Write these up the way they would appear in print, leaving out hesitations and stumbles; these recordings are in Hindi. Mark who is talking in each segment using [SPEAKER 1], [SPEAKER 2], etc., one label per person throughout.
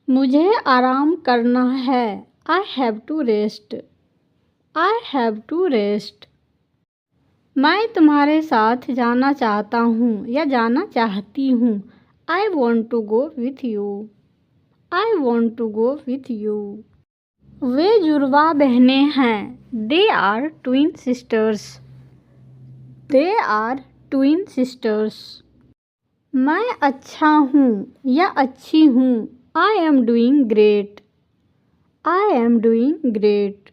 [SPEAKER 1] मुझे आराम करना है। I have to rest. I have to rest. मैं तुम्हारे साथ जाना चाहता हूँ या जाना चाहती हूँ। I want to go with you. I want to go with you. वे जुड़वा बहनें हैं। They are twin sisters. They are twin sisters. मैं अच्छा हूँ या अच्छी हूँ। I am doing great. I am doing great.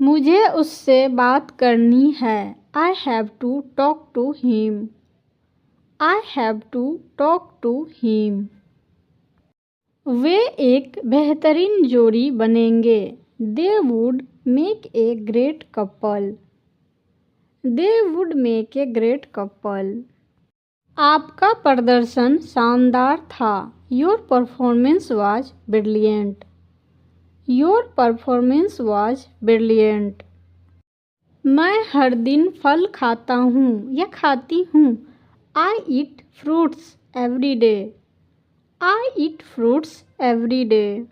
[SPEAKER 1] मुझे उससे बात करनी है। I have to talk to him. I have to talk to him. वे एक बेहतरीन जोड़ी बनेंगे। They would make a great couple. They would make a great couple. आपका प्रदर्शन शानदार था। Your performance was brilliant. Your performance was brilliant. मैं हर दिन फल खाता हूँ या खाती हूँ। आई ईट फ्रूट्स एवरी डे। आई ईट फ्रूट्स एवरी डे।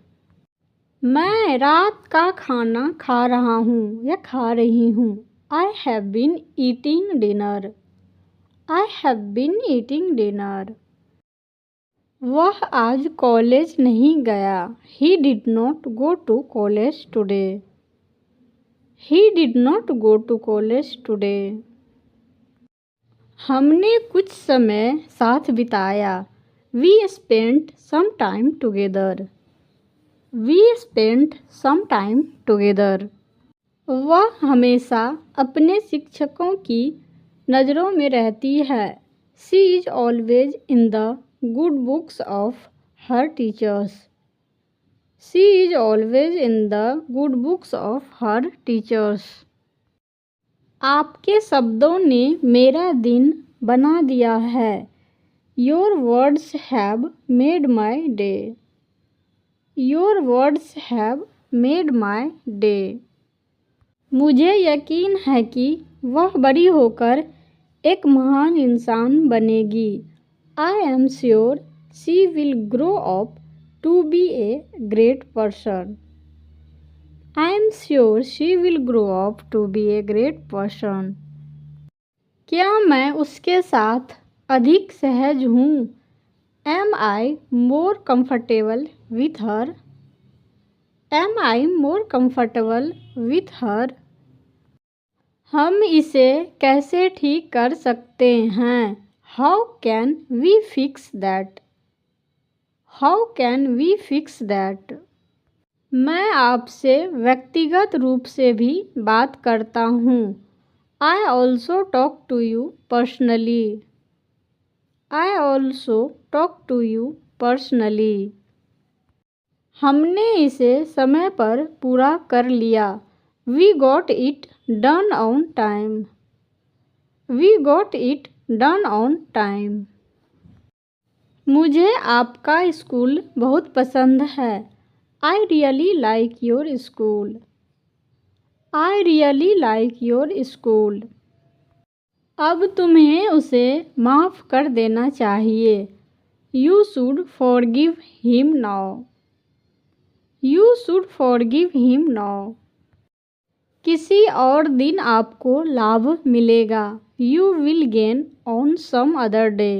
[SPEAKER 1] मैं रात का खाना खा रहा हूँ या खा रही हूँ। I have been eating dinner. I have been eating dinner. वह आज कॉलेज नहीं गया। He did not go to college today. He did not go to college today. हमने कुछ समय साथ बिताया। We spent some time together. We spent some time together. वह हमेशा अपने शिक्षकों की नज़रों में रहती है। She is always in the good books of her teachers. She is always in the good books of her teachers. आपके शब्दों ने मेरा दिन बना दिया है। Your words have made my day. Your words have made my day. मुझे यकीन है कि वह बड़ी होकर एक महान इंसान बनेगी। I am sure she will grow up to be a great person. I am sure she will grow up to be a great person. क्या मैं उसके साथ अधिक सहज हूँ? Am I more comfortable with her? Am I more comfortable with her? हम इसे कैसे ठीक कर सकते हैं? How can we fix that? How can we fix that? मैं आपसे व्यक्तिगत रूप से भी बात करता हूँ। I also talk to you personally. I also talk to you personally. हमने इसे समय पर पूरा कर लिया। We got it done on time. We got it done on time. मुझे आपका स्कूल बहुत पसंद है। I really like your school. I really like your school. अब तुम्हें उसे माफ़ कर देना चाहिए। You should forgive him now. You should forgive him now. किसी और दिन आपको लाभ मिलेगा। You will gain on some other day.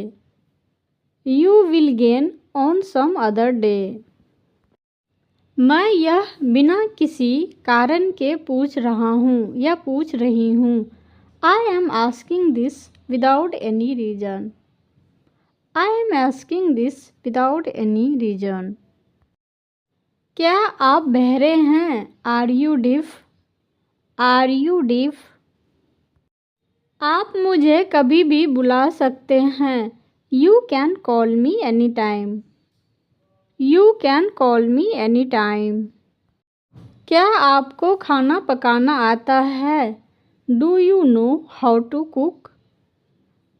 [SPEAKER 1] You will gain on some other day. मैं यह बिना किसी कारण के पूछ रहा हूँ या पूछ रही हूँ। I am asking this without any reason. I am asking this without any reason. क्या आप बहरे हैं? Are you deaf? Are you deaf? आप मुझे कभी भी बुला सकते हैं। You can call me any time. You can call me any time. क्या आपको खाना पकाना आता है? Do you know how to cook?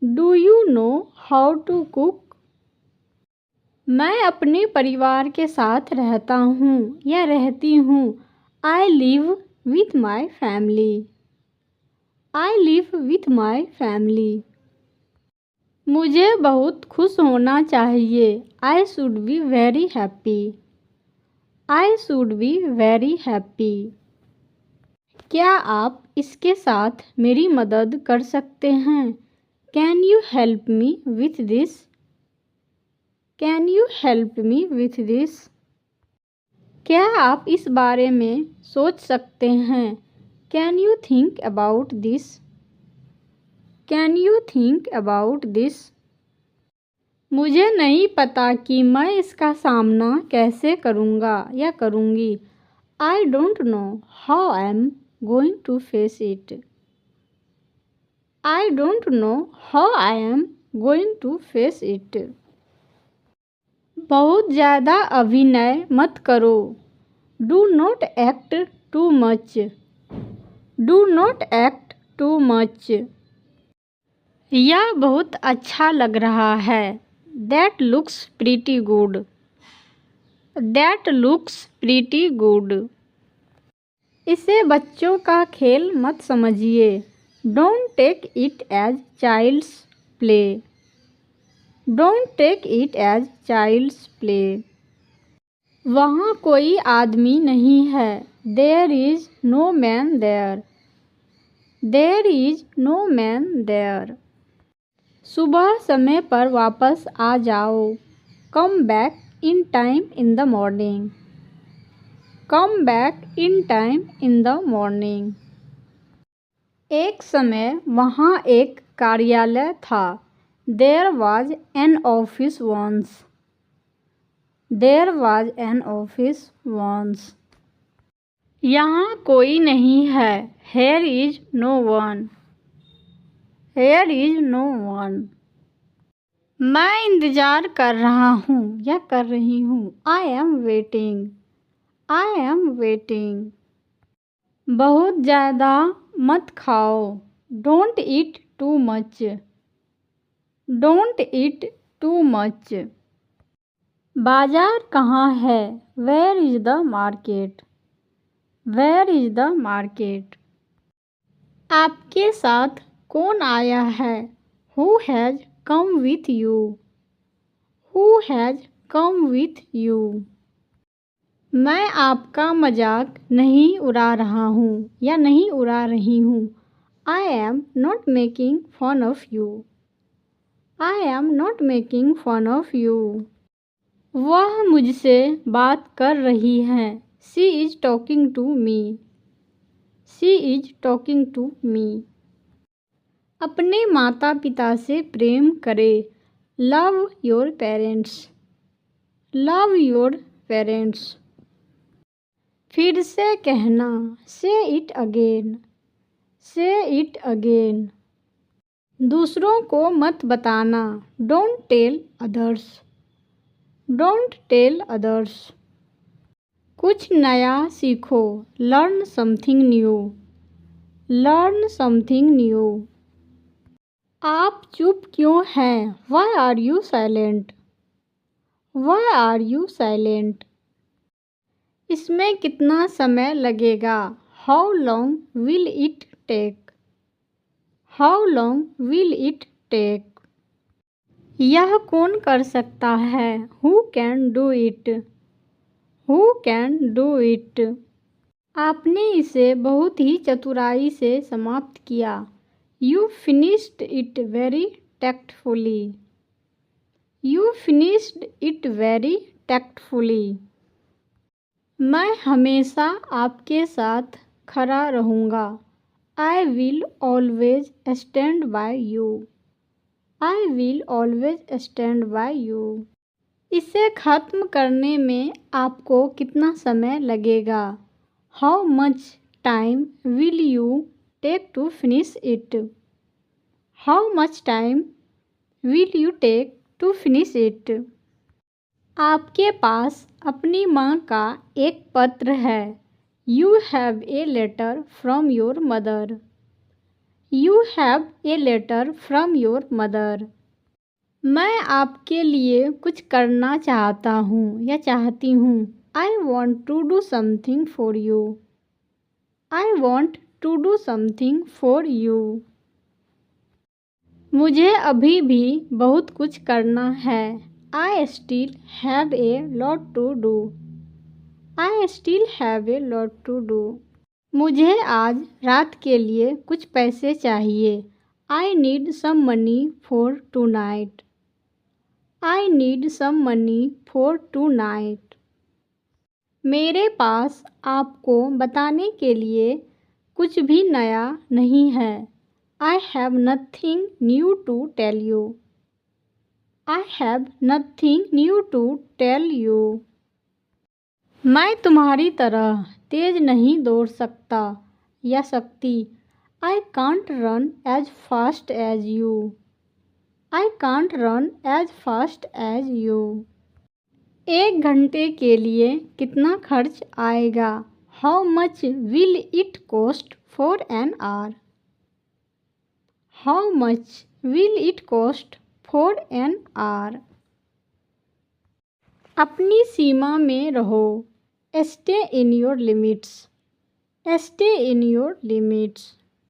[SPEAKER 1] Do you know how to cook? मैं अपने परिवार के साथ रहता हूँ या रहती हूँ। I live with my family. I live with my family. मुझे बहुत खुश होना चाहिए। I should be very happy. I should be very happy. क्या आप इसके साथ मेरी मदद कर सकते हैं? Can you help me with this? Can you help me with this? क्या आप इस बारे में सोच सकते हैं? Can you think about this? Can you think about this? मुझे नहीं पता कि मैं इसका सामना कैसे करूँगा या करूँगी। I don't know how I am going to face it. I don't know how I am going to face it. बहुत ज़्यादा अभिनय मत करो। Do not act too much. Do not act too much. यह बहुत अच्छा लग रहा है। That looks pretty good. That looks pretty good. इसे बच्चों का खेल मत समझिए। Don't take it as child's play. Don't take it as child's play. वहाँ कोई आदमी नहीं है। There is no man there. There is no man there. सुबह समय पर वापस आ जाओ। Come back in time in the morning. Come back in time in the morning. एक समय वहाँ एक कार्यालय था। There was an office once. There was an office once. यहाँ कोई नहीं है। Here is no one. Here is no one. मैं इंतज़ार कर रहा हूँ या कर रही हूँ। I am waiting. I am waiting. बहुत ज़्यादा मत खाओ। Don't eat too much. Don't eat too much. बाजार कहाँ है? Where is the market? Where is the market? आपके साथ कौन आया है? Who has come with you? Who has come with you? मैं आपका मजाक नहीं उड़ा रहा हूँ या नहीं उड़ा रही हूँ। I am not making fun of you. I am not making fun of you. वह मुझसे बात कर रही है। She is talking to me. She is talking to me. अपने माता पिता से प्रेम करें। Love your parents. Love your parents. फिर से कहना। Say it again. Say it again. दूसरों को मत बताना। Don't tell others. Don't tell others. कुछ नया सीखो। Learn something new. Learn something new. आप चुप क्यों हैं? Why are you silent? Why are you silent? इसमें कितना समय लगेगा? How long will it take? How long will it take? यह कौन कर सकता है? Who can do it? Who can do it? आपने इसे बहुत ही चतुराई से समाप्त किया। You finished it very tactfully. You finished it very tactfully. मैं हमेशा आपके साथ खड़ा रहूँगा। I will always stand by you. I will always stand by you. इसे ख़त्म करने में आपको कितना समय लगेगा? How much time will you take to finish it? How much time will you take to finish it? आपके पास अपनी माँ का एक पत्र है। You have a letter from your mother. You have a letter from your mother. मैं आपके लिए कुछ करना चाहता हूँ या चाहती हूँ। I want to do something for you. I want to do something for you. मुझे अभी भी बहुत कुछ करना है। I still have a lot to do. I still have a lot to do. मुझे आज रात के लिए कुछ पैसे चाहिए। I need some money for tonight. I need some money for tonight. मेरे पास आपको बताने के लिए कुछ भी नया नहीं है। I have nothing new to tell you. I have nothing new to tell you. मैं तुम्हारी तरह तेज नहीं दौड़ सकता या सकती। I can't run as fast as you. I can't run as fast as you. 1 घंटे के लिए कितना खर्च आएगा? How much will it cost for an hour? How much will it cost for an hour? अपनी सीमा में रहो। Stay in your limits. Stay in your limits.